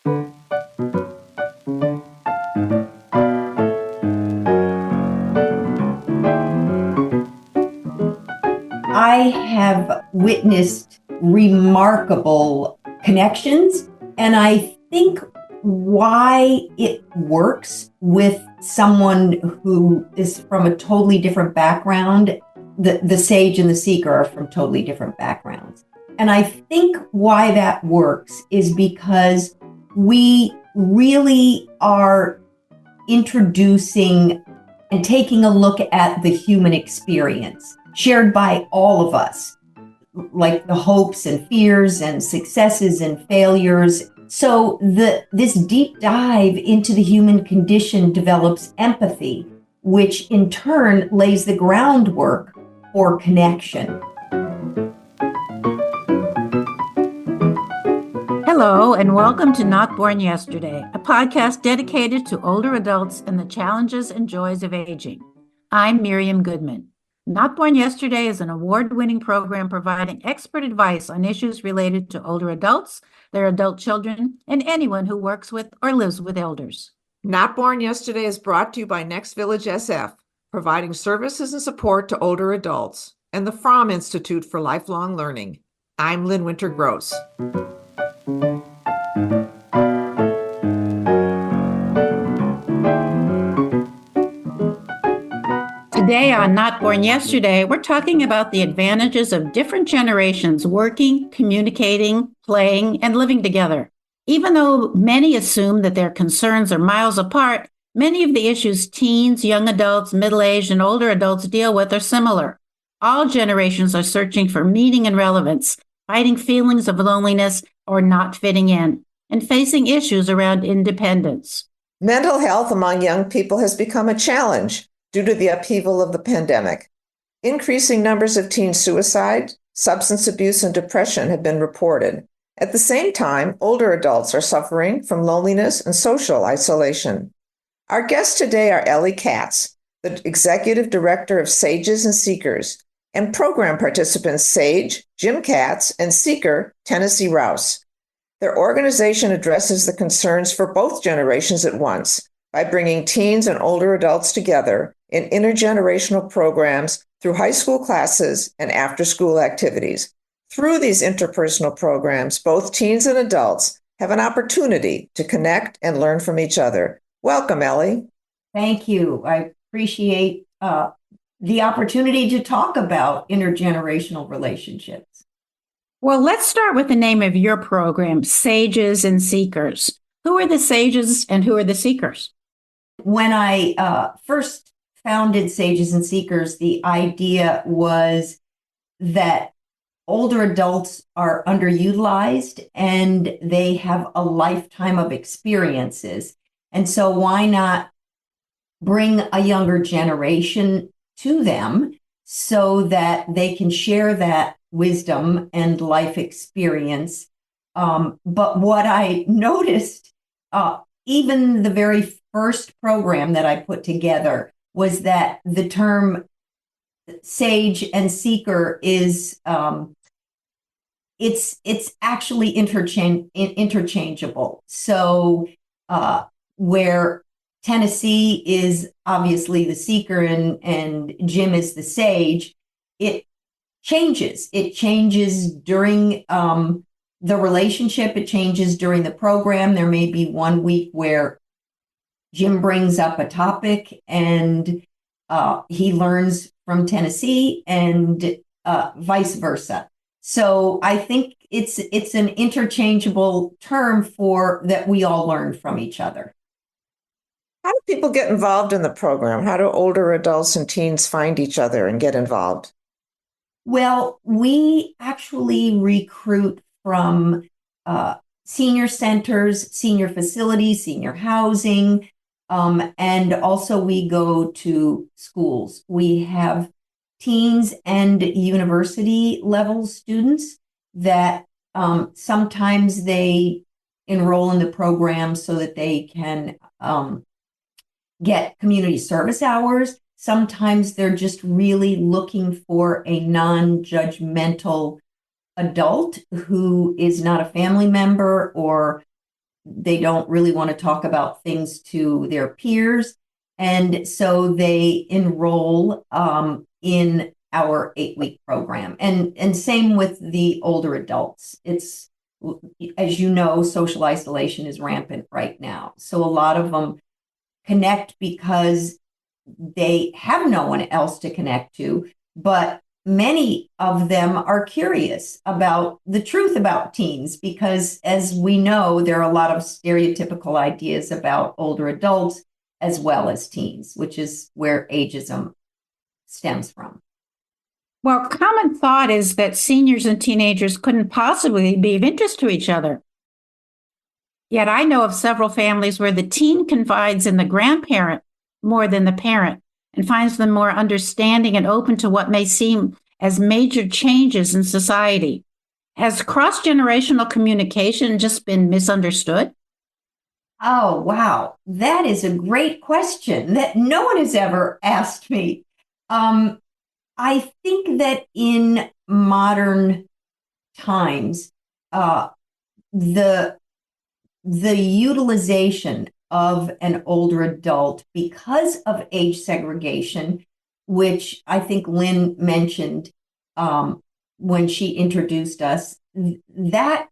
I have witnessed remarkable connections, and I think why it works with someone who is from a totally different background. The sage and the seeker are from totally different backgrounds. And I think why that works is because we really are introducing and taking a look at the human experience shared by all of us, like the hopes and fears and successes and failures. So this deep dive into the human condition develops empathy, which in turn lays the groundwork for connection. Hello, and welcome to Not Born Yesterday, a podcast dedicated to older adults and the challenges and joys of aging. I'm Miriam Goodman. Not Born Yesterday is an award-winning program providing expert advice on issues related to older adults, their adult children, and anyone who works with or lives with elders. Not Born Yesterday is brought to you by Next Village SF, providing services and support to older adults, and the Fromm Institute for Lifelong Learning. I'm Lynn Winter-Gross. Today on Not Born Yesterday, we're talking about the advantages of different generations working, communicating, playing, and living together. Even though many assume that their concerns are miles apart, many of the issues teens, young adults, middle-aged, and older adults deal with are similar. All generations are searching for meaning and relevance, fighting feelings of loneliness or not fitting in, and facing issues around independence. Mental health among young people has become a challenge due to the upheaval of the pandemic. Increasing numbers of teen suicide, substance abuse, and depression have been reported. At the same time, older adults are suffering from loneliness and social isolation. Our guests today are Elly Katz, the Executive Director of Sages and Seekers, and program participants Sage, Jim Katz, and Seeker, Tennessee Rouse. Their organization addresses the concerns for both generations at once by bringing teens and older adults together in intergenerational programs through high school classes and after-school activities. Through these interpersonal programs, both teens and adults have an opportunity to connect and learn from each other. Welcome, Elly. Thank you. I appreciate the opportunity to talk about intergenerational relationships. Well, let's start with the name of your program, Sages and Seekers. Who are the sages and who are the seekers? When I first founded Sages and Seekers, the idea was that older adults are underutilized and they have a lifetime of experiences. And so why not bring a younger generation to them so that they can share that wisdom and life experience. But what I noticed, even the very first program that I put together, was that the term sage and seeker is it's actually interchangeable. So where Tennessee is obviously the seeker and Jim is the sage, it changes. It changes during the relationship. It changes during the program. There may be one week where Jim brings up a topic and he learns from Tennessee and vice versa. So I think it's an interchangeable term for that we all learn from each other. How do people get involved in the program? How do older adults and teens find each other and get involved? Well, we actually recruit from senior centers, senior facilities, senior housing, and also we go to schools. We have teens and university level students that sometimes they enroll in the program so that they can get community service hours. Sometimes they're just really looking for a non-judgmental adult who is not a family member or they don't really want to talk about things to their peers. And so they enroll in our 8-week program. And same with the older adults. It's, as you know, social isolation is rampant right now. So a lot of them connect because they have no one else to connect to, but many of them are curious about the truth about teens because, as we know, there are a lot of stereotypical ideas about older adults as well as teens, which is where ageism stems from. Well, common thought is that seniors and teenagers couldn't possibly be of interest to each other. Yet I know of several families where the teen confides in the grandparent more than the parent and finds them more understanding and open to what may seem as major changes in society. Has cross-generational communication just been misunderstood? Oh, wow. That is a great question that no one has ever asked me. I think that in modern times, the utilization of an older adult because of age segregation, which I think Lynn mentioned when she introduced us, that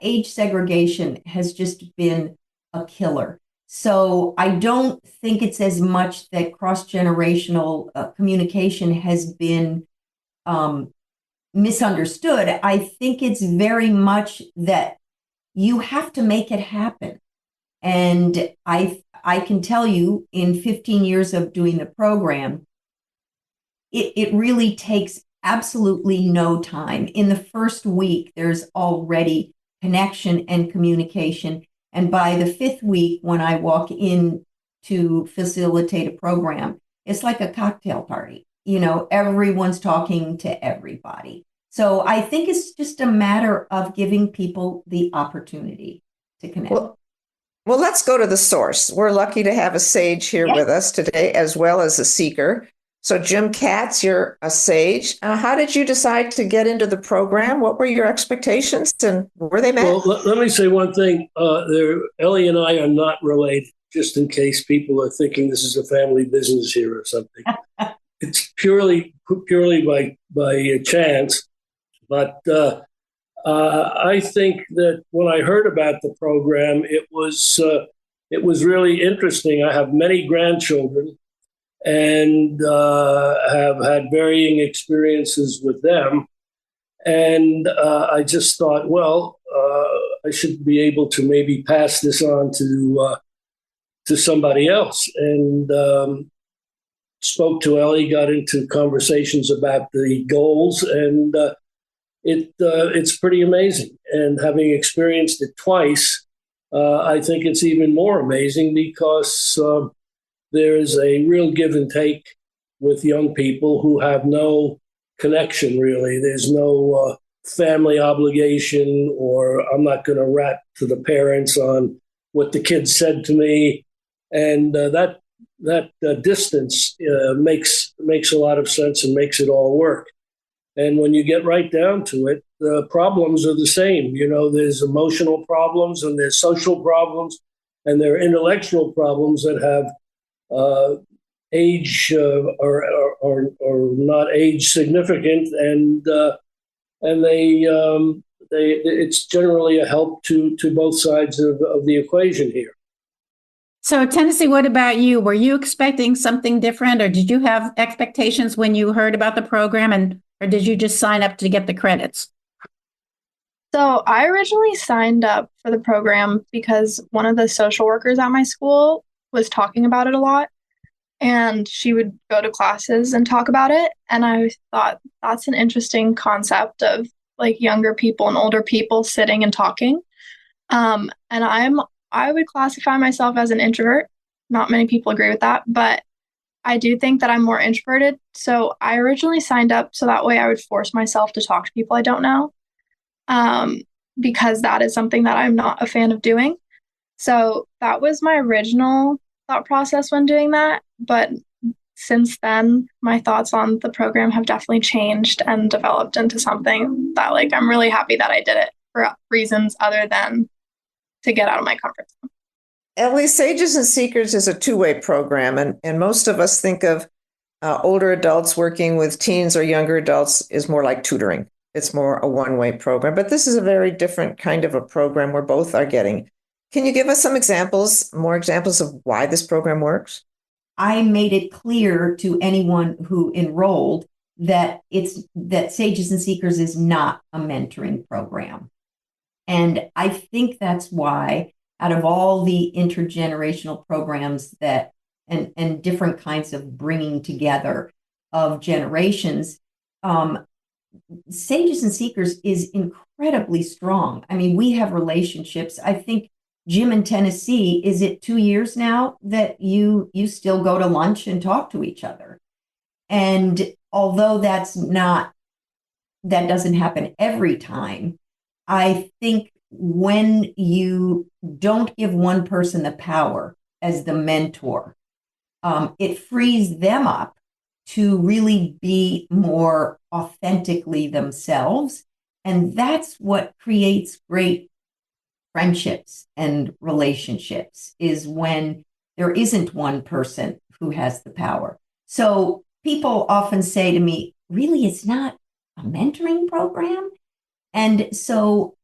age segregation has just been a killer. So I don't think it's as much that cross-generational communication has been misunderstood. I think it's very much that you have to make it happen. And I can tell you, in 15 years of doing the program, it really takes absolutely no time. In the first week, there's already connection and communication. And by the 5th week, when I walk in to facilitate a program, it's like a cocktail party. You know, everyone's talking to everybody. So I think it's just a matter of giving people the opportunity to connect. Well, let's go to the source. We're lucky to have a sage here with us today, as well as a seeker. So Jim Katz, you're a sage. How did you decide to get into the program? What were your expectations and were they met? Well, let me say one thing. Elly and I are not related, just in case people are thinking this is a family business here or something. It's purely by chance. But I think that when I heard about the program, it was really interesting. I have many grandchildren and have had varying experiences with them. And I just thought, well, I should be able to maybe pass this on to somebody else. And spoke to Elly, got into conversations about the goals, and it's pretty amazing. And having experienced it twice, I think it's even more amazing because there's a real give and take with young people who have no connection, really. There's no family obligation, or I'm not going to rat to the parents on what the kids said to me. And that distance makes a lot of sense and makes it all work. And when you get right down to it, the problems are the same. You know, there's emotional problems and there's social problems and there are intellectual problems that have age or not age significant, and it's generally a help to both sides of the equation here. So, Tennessee, what about you? Were you expecting something different, or did you have expectations when you heard about the program, or did you just sign up to get the credits? So I originally signed up for the program because one of the social workers at my school was talking about it a lot, and she would go to classes and talk about it. And I thought that's an interesting concept of like younger people and older people sitting and talking. And I would classify myself as an introvert. Not many people agree with that, but I do think that I'm more introverted. So I originally signed up so that way I would force myself to talk to people I don't know, because that is something that I'm not a fan of doing. So that was my original thought process when doing that. But since then, my thoughts on the program have definitely changed and developed into something that, like, I'm really happy that I did it for reasons other than to get out of my comfort zone. Elly, Sages and Seekers is a two-way program, and most of us think of older adults working with teens or younger adults is more like tutoring. It's more a one-way program, but this is a very different kind of a program where both are getting. Can you give us some examples, more examples of why this program works? I made it clear to anyone who enrolled that Sages and Seekers is not a mentoring program. And I think that's why, out of all the intergenerational programs and different kinds of bringing together of generations, Sages and Seekers is incredibly strong. I mean, we have relationships. I think Jim in Tennessee, is it 2 years now that you still go to lunch and talk to each other? And although that doesn't happen every time, I think when you don't give one person the power as the mentor, it frees them up to really be more authentically themselves. And that's what creates great friendships and relationships, is when there isn't one person who has the power. So people often say to me, really, it's not a mentoring program? And so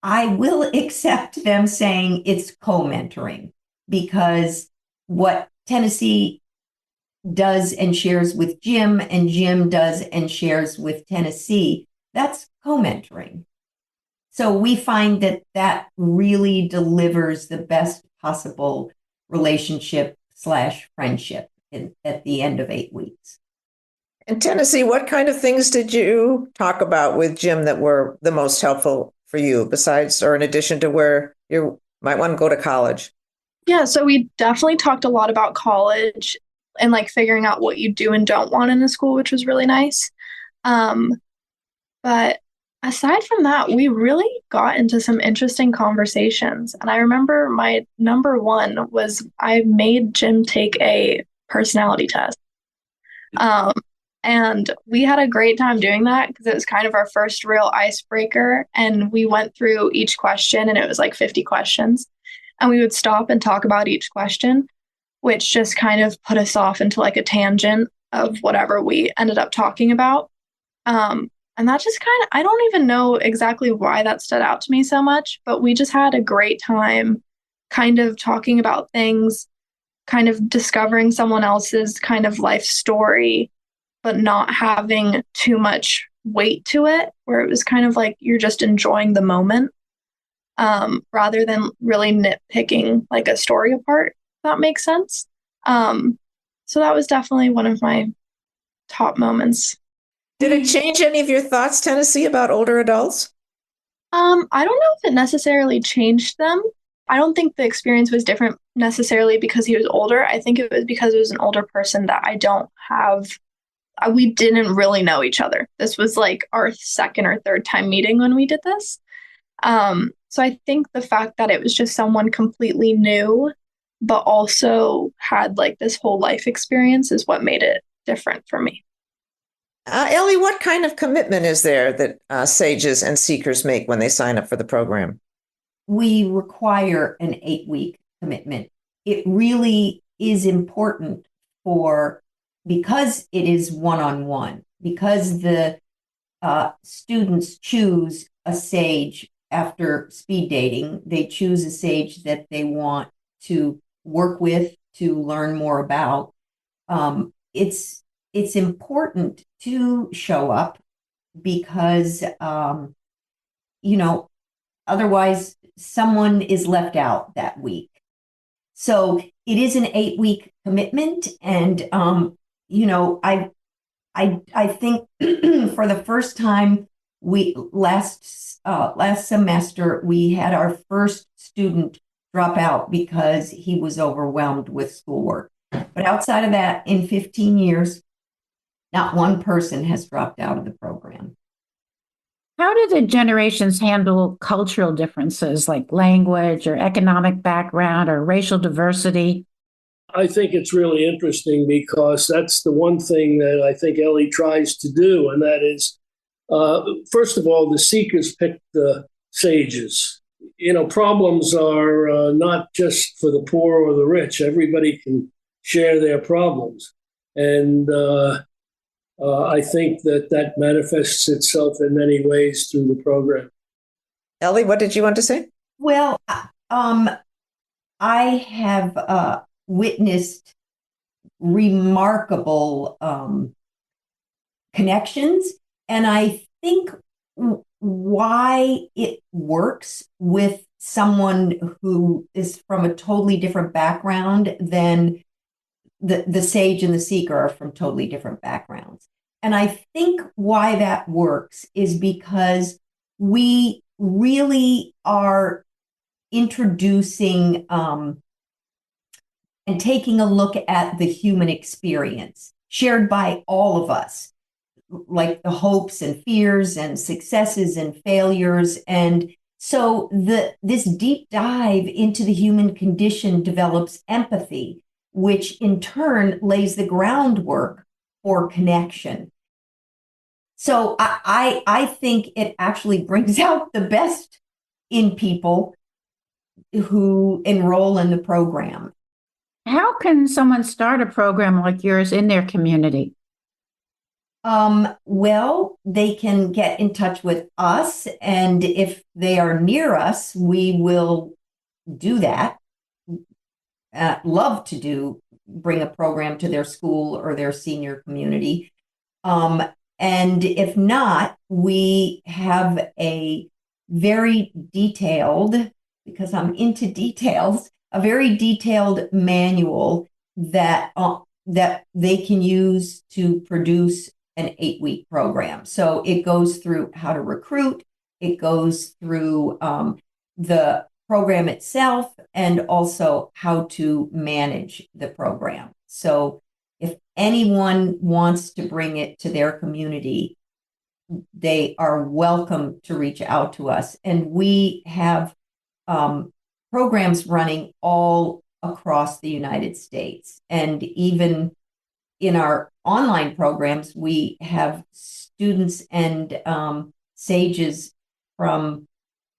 I will accept them saying it's co-mentoring, because what Tennessee does and shares with Jim, and Jim does and shares with Tennessee, that's co-mentoring. So we find that really delivers the best possible relationship/friendship at the end of 8 weeks. In Tennessee, what kind of things did you talk about with Jim that were the most helpful for you, besides or in addition to where you might want to go to college? Yeah, so we definitely talked a lot about college and like figuring out what you do and don't want in a school, which was really nice. But aside from that, we really got into some interesting conversations. And I remember my number one was I made Jim take a personality test. And we had a great time doing that because it was kind of our first real icebreaker. And we went through each question, and it was like 50 questions. And we would stop and talk about each question, which just kind of put us off into like a tangent of whatever we ended up talking about. And that just kind of, I don't even know exactly why that stood out to me so much, but we just had a great time kind of talking about things, kind of discovering someone else's kind of life story, but not having too much weight to it, where it was kind of like you're just enjoying the moment, rather than really nitpicking like a story apart, if that makes sense. So that was definitely one of my top moments. Did it change any of your thoughts, Tennessee, about older adults? I don't know if it necessarily changed them. I don't think the experience was different necessarily because he was older. I think it was because it was an older person that I don't have. We didn't really know each other. This was like our second or third time meeting when we did this. So I think the fact that it was just someone completely new, but also had like this whole life experience is what made it different for me. Elly, what kind of commitment is there that Sages and Seekers make when they sign up for the program? We require an 8-week commitment. It really is important because it is one-on-one, because the students choose a sage after speed dating. They choose a sage that they want to work with, to learn more about. It's important to show up because, otherwise someone is left out that week. So it is an 8-week commitment. And, I think for the first time, last semester, we had our first student drop out because he was overwhelmed with schoolwork. But outside of that, in 15 years, not one person has dropped out of the program. How do the generations handle cultural differences like language or economic background or racial diversity? I think it's really interesting because that's the one thing that I think Elly tries to do, and that is, first of all, the Seekers picked the sages. problems are not just for the poor or the rich. Everybody can share their problems. And I think that manifests itself in many ways through the program. Elly, what did you want to say? Well, I have witnessed remarkable connections, and I think why it works with someone who is from a totally different background than the sage and the seeker are from totally different backgrounds. And I think why that works is because we really are introducing and taking a look at the human experience shared by all of us, like the hopes and fears and successes and failures. And so this deep dive into the human condition develops empathy, which in turn lays the groundwork for connection. So I think it actually brings out the best in people who enroll in the program. How can someone start a program like yours in their community? Well, they can get in touch with us, and if they are near us, we will do that. Love to bring a program to their school or their senior community. And if not, we have a very detailed, because I'm into details, a very detailed manual that they can use to produce an 8-week program. So it goes through how to recruit, it goes through the program itself, and also how to manage the program. So if anyone wants to bring it to their community, they are welcome to reach out to us. And we have programs running all across the United States. And even in our online programs, we have students and sages from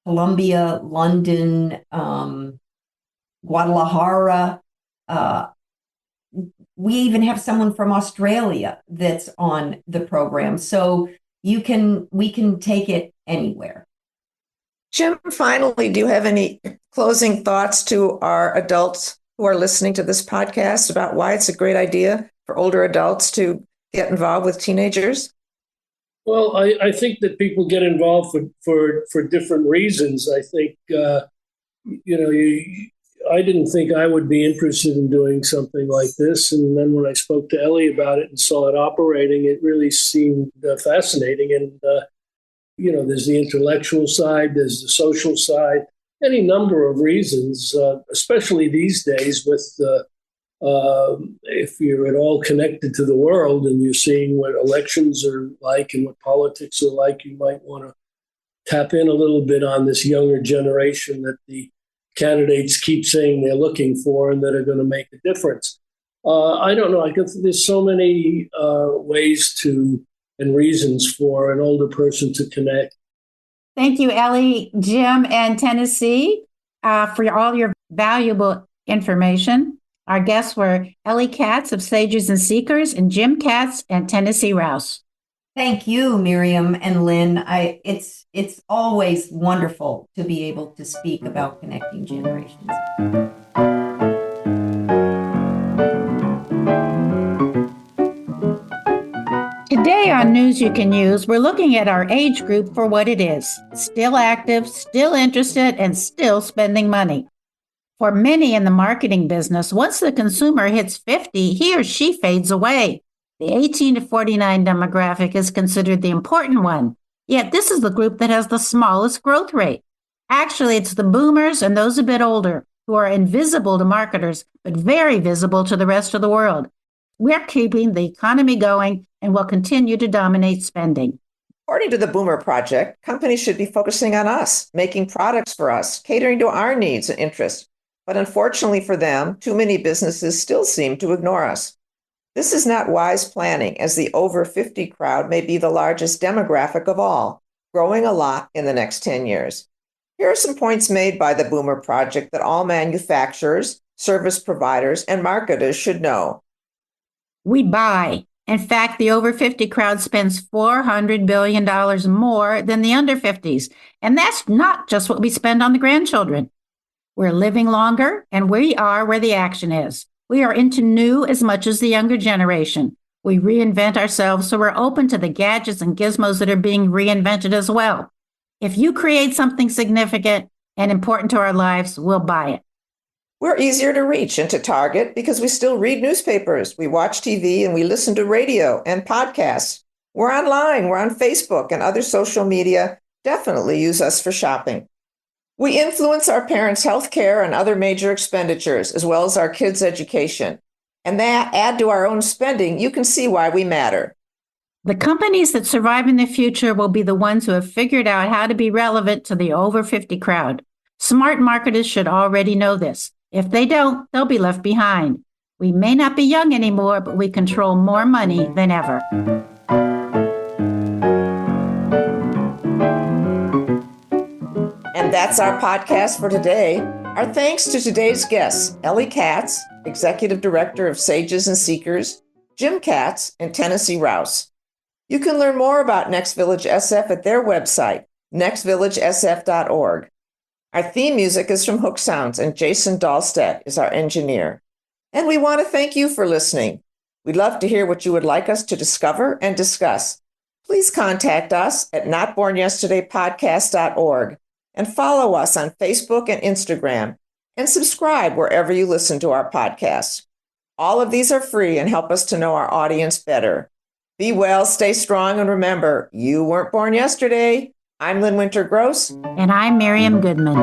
Colombia, London, Guadalajara. We even have someone from Australia that's on the program. So we can take it anywhere. Jim, finally, do you have any closing thoughts to our adults who are listening to this podcast about why it's a great idea for older adults to get involved with teenagers? Well, I think that people get involved for different reasons. I think, I didn't think I would be interested in doing something like this. And then when I spoke to Elly about it and saw it operating, it really seemed fascinating. And, there's the intellectual side, there's the social side, any number of reasons, especially these days with if you're at all connected to the world and you're seeing what elections are like and what politics are like, you might want to tap in a little bit on this younger generation that the candidates keep saying they're looking for and that are going to make a difference. I don't know. I guess there's so many ways and reasons for an older person to connect. Thank you, Elly, Jim, and Tennessee for all your valuable information. Our guests were Elly Katz of Sages and Seekers and Jim Katz and Tennessee Rouse. Thank you, Miriam and Lynn. It's always wonderful to be able to speak about connecting generations. Today on News You Can Use, we're looking at our age group for what it is: still active, still interested, and still spending money. For many in the marketing business, once the consumer hits 50, he or she fades away. The 18 to 49 demographic is considered the important one, yet this is the group that has the smallest growth rate. Actually, it's the boomers and those a bit older who are invisible to marketers, but very visible to the rest of the world. We're keeping the economy going and will continue to dominate spending. According to the Boomer Project, companies should be focusing on us, making products for us, catering to our needs and interests. But unfortunately for them, too many businesses still seem to ignore us. This is not wise planning, as the over 50 crowd may be the largest demographic of all, growing a lot in the next 10 years. Here are some points made by the Boomer Project that all manufacturers, service providers, and marketers should know. We buy. In fact, the over 50 crowd spends $400 billion more than the under 50s. And that's not just what we spend on the grandchildren. We're living longer, and we are where the action is. We are into new as much as the younger generation. We reinvent ourselves, so we're open to the gadgets and gizmos that are being reinvented as well. If you create something significant and important to our lives, we'll buy it. We're easier to reach and to target because we still read newspapers, we watch TV, and we listen to radio and podcasts. We're online, we're on Facebook and other social media. Definitely use us for shopping. We influence our parents' health care and other major expenditures, as well as our kids' education. And that add to our own spending, you can see why we matter. The companies that survive in the future will be the ones who have figured out how to be relevant to the over 50 crowd. Smart marketers should already know this. If they don't, they'll be left behind. We may not be young anymore, but we control more money than ever. And that's our podcast for today. Our thanks to today's guests, Elly Katz, Executive Director of Sages and Seekers, Jim Katz, and Tennessee Rouse. You can learn more about Next Village SF at their website, nextvillagesf.org. Our theme music is from Hook Sounds, and Jason Dahlstedt is our engineer. And we want to thank you for listening. We'd love to hear what you would like us to discover and discuss. Please contact us at notbornyesterdaypodcast.org and follow us on Facebook and Instagram, and subscribe wherever you listen to our podcasts. All of these are free and help us to know our audience better. Be well, stay strong, and remember, you weren't born yesterday. I'm Lynn Winter Gross. And I'm Miriam Goodman.